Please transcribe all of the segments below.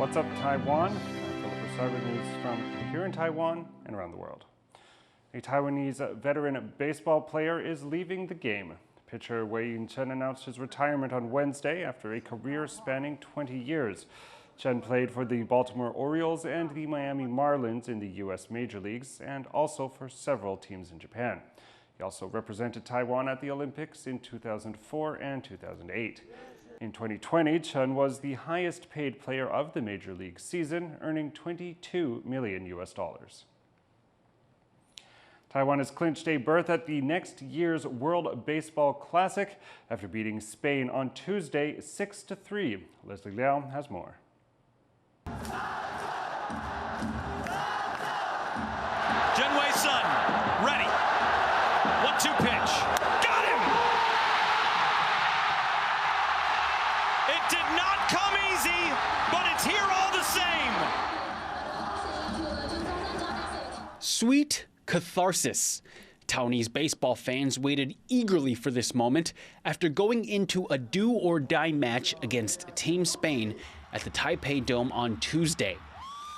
What's up, Taiwan? I'm Brossard with news from here in Taiwan and around the world. A Taiwanese veteran baseball player is leaving the game. Pitcher Wei-Yin Chen announced his retirement on Wednesday after a career spanning 20 years. Chen played for the Baltimore Orioles and the Miami Marlins in the U.S. major leagues and also for several teams in Japan. He also represented Taiwan at the Olympics in 2004 and 2008. In 2020, Chen was the highest paid player of the major league season, earning $22 million. Taiwan has clinched a berth at the next year's World Baseball Classic after beating Spain on Tuesday 6-3. Leslie Liao has more. Wei-Yin, ready. 1-2 pitch. Got him! It did not come easy, but it's here all the same. Sweet catharsis. Taiwanese baseball fans waited eagerly for this moment after going into a do-or-die match against Team Spain at the Taipei Dome on Tuesday.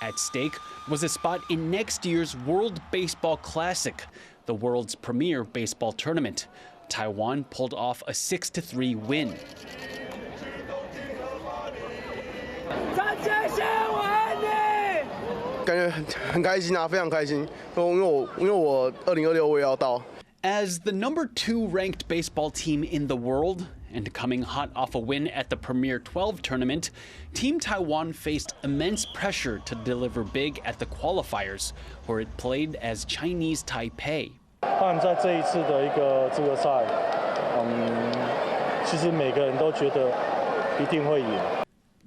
At stake was a spot in next year's World Baseball Classic, the world's premier baseball tournament. Taiwan pulled off a 6-3 win. As the number 2 ranked baseball team in the world, and coming hot off a win at the Premier 12 tournament, Team Taiwan faced immense pressure to deliver big at the qualifiers, where it played as Chinese Taipei. 当然，在这一次的一个资格赛，其实每个人都觉得一定会赢。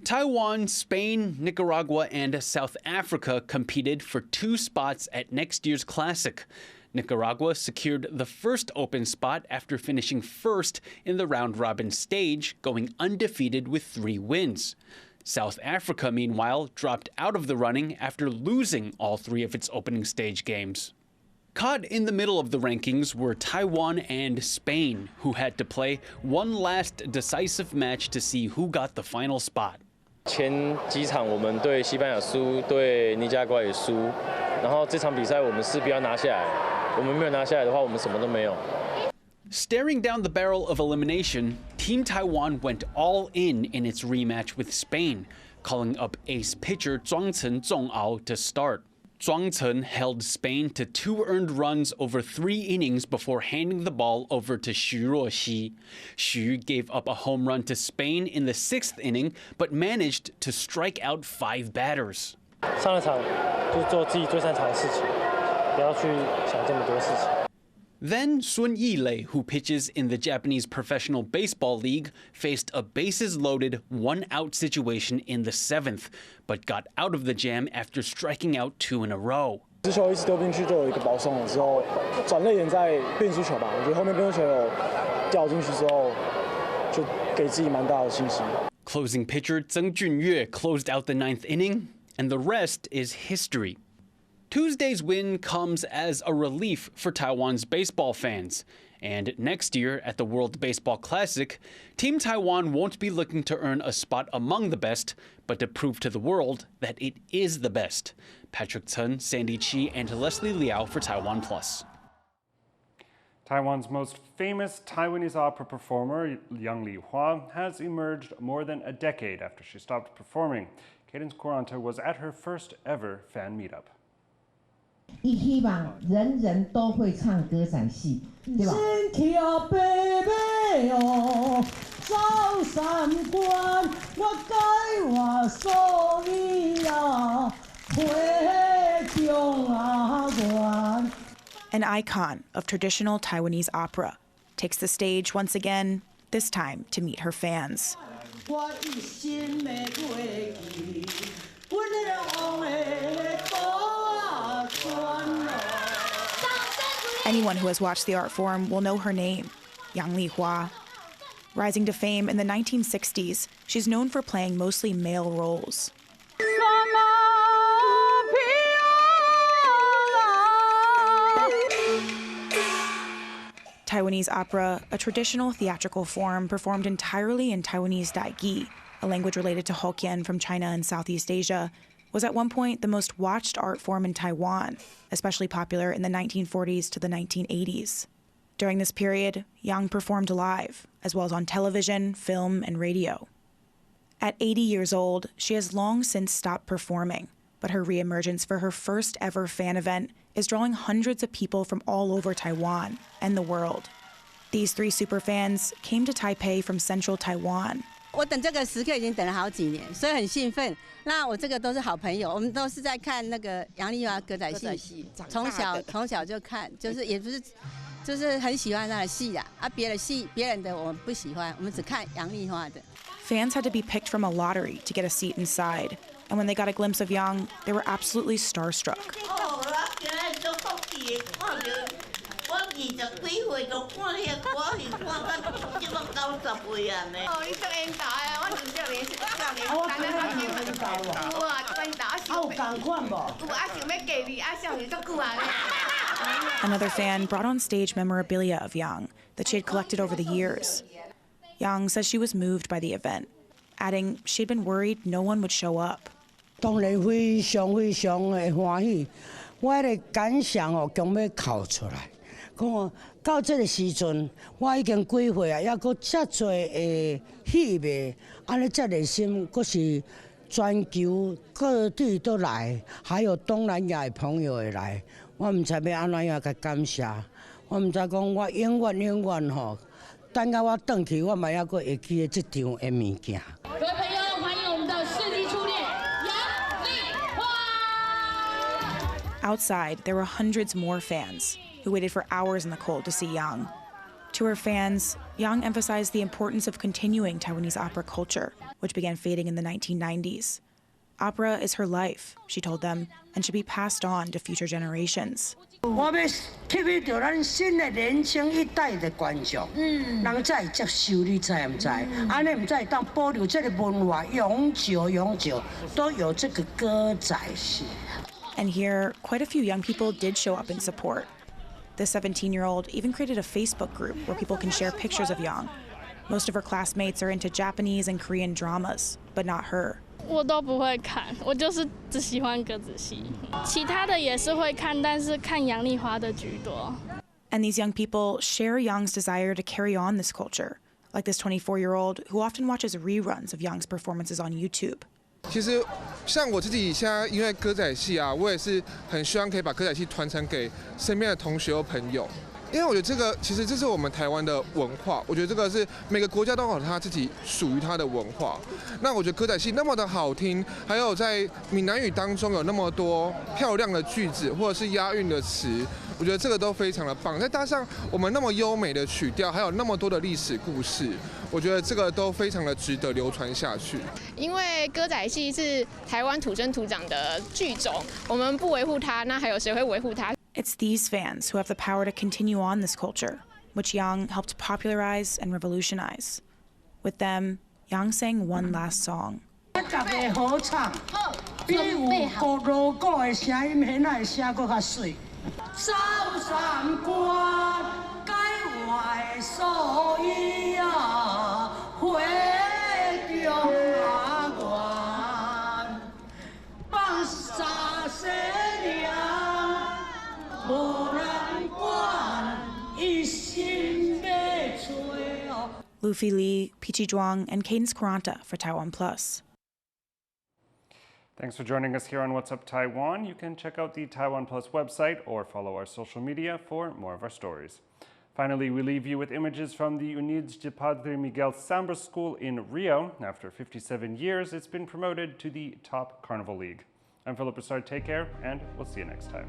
Taiwan, Spain, Nicaragua, and South Africa competed for 2 spots at next year's Classic. Nicaragua secured the first open spot after finishing first in the round-robin stage, going undefeated with 3 wins. South Africa, meanwhile, dropped out of the running after losing all 3 of its opening stage games. Caught in the middle of the rankings were Taiwan and Spain, who had to play one last decisive match to see who got the final spot. 前几场我们对西班牙输，对尼加拉瓜也输，然后这场比赛我们势必要拿下来。我们没有拿下来的话，我们什么都没有。 Staring down the barrel of elimination, Team Taiwan went all in its rematch with Spain, calling up ace pitcher Chen to start. Chen held Spain to 2 earned runs over 3 innings before handing the ball over to Xu Ruoxi. Xu gave up a home run to Spain in the 6th inning, but managed to strike out 5 batters. 上了场就是做自己最擅长的事情，不要去想这么多事情。 Then Sun Yilei, who pitches in the Japanese Professional Baseball League, faced a bases-loaded 1-out situation in the 7th, but got out of the jam after striking out 2 in a row. 直球一直丢进去，就有一个保送了之后，转捩点在变速球吧。我觉得后面变速球有掉进去之后，就给自己蛮大的信心。 Closing pitcher Zheng Junyue closed out the 9th inning, and the rest is history. Tuesday's win comes as a relief for Taiwan's baseball fans. And next year at the World Baseball Classic, Team Taiwan won't be looking to earn a spot among the best, but to prove to the world that it is the best. Patrick Chen, Sandy Chi, and Leslie Liao for TaiwanPlus. Taiwan's most famous Taiwanese opera performer, young Li-hua, has emerged more than a decade after she stopped performing. Cadence Quaranta was at her first ever fan meetup. 伊希望人人都会唱歌仔戏，对吧？An icon of traditional Taiwanese opera takes the stage once again, this time to meet her fans. Anyone who has watched the art form will know her name, Yang Li-hua. Rising to fame in the 1960s, she's known for playing mostly male roles. Taiwanese opera, a traditional theatrical form performed entirely in Taiwanese daigi, a language related to Hokkien from China and Southeast Asia, was at one point the most watched art form in Taiwan, especially popular in the 1940s to the 1980s. During this period, Yang performed live, as well as on television, film, and radio. At 80 years old, she has long since stopped performing, but her reemergence for her first ever fan event is drawing hundreds of people from all over Taiwan and the world. These three superfans came to Taipei from central Taiwan. 我等这个时刻已经等了好几年，所以很兴奋。那我这个都是好朋友，我们都是在看那个杨丽华歌仔戏，从小就看，就是也不是，就是很喜欢她的戏啦。啊，别的戏别人的我们不喜欢，我们只看杨丽华的。Fans had to be picked from a lottery to get a seat inside, and when they got a glimpse of Yang, they were absolutely starstruck. Another fan brought on stage memorabilia of Yang that she had collected over the years. Yang says she was moved by the event, adding she'd been worried no one would show up. 当然非常非常的欢喜，我的感想强要哭出来。讲到这个时阵，我已经几岁啊，还阁遮多的戏迷，安尼遮热心，阁是全球各地都来，还有东南亚的朋友会来，我唔知要安怎样甲感谢，我唔知讲我永远吼。 等到我回去，我嘛还阁会记得这场的物件。各位朋友，欢迎我们的世纪初恋杨丽花。 Outside, there were hundreds more fans who waited for hours in the cold to see Yang. To her fans, Yang emphasized the importance of continuing Taiwanese opera culture, which began fading in the 1990s. Opera is her life, she told them, and should be passed on to future generations. 我要吸引到咱新的年轻一代的观众，人才会接受，你知唔知？安尼唔才会当保留这个文化，永久都有这个歌仔戏。 And here, quite a few young people did show up in support. The 17-year-old even created a Facebook group where people can share pictures of Yang. Most of her classmates are into Japanese and Korean dramas, but not her. 我都不会看，我就是只喜欢歌仔戏，其他的也是会看，但是看杨丽花的居多。And these young people share Yang's desire to carry on this culture, like this 24-year-old who often watches reruns of Yang's performances on YouTube. 其实，像我自己现在因为歌仔戏啊，我也是很希望可以把歌仔戏传承给身边的同学和朋友。 因为我觉得这个其实这是我们台湾的文化，我觉得这个是每个国家都有它自己属于它的文化。那我觉得歌仔戏那么的好听，还有在闽南语当中有那么多漂亮的句子或者是押韵的词，我觉得这个都非常的棒。再搭上我们那么优美的曲调，还有那么多的历史故事，我觉得这个都非常的值得流传下去。因为歌仔戏是台湾土生土长的剧种，我们不维护它，那还有谁会维护它？ It's these fans who have the power to continue on this culture, which Yang helped popularize and revolutionize. With them, Yang sang one last song. 大家好唱，比有国锣鼓的声音，现在声搁较水。扫三关，改我的所依啊，回中华园，放沙西凉。 Luffy Li, Peachy Zhuang, and Cadence Quaranta for TaiwanPlus. Thanks for joining us here on What's Up Taiwan. You can check out the TaiwanPlus website or follow our social media for more of our stories. Finally, we leave you with images from the Unides de Padre Miguel Samba School in Rio. After 57 years, it's been promoted to the top Carnival League. I'm Philip Brossard. Take care, and we'll see you next time.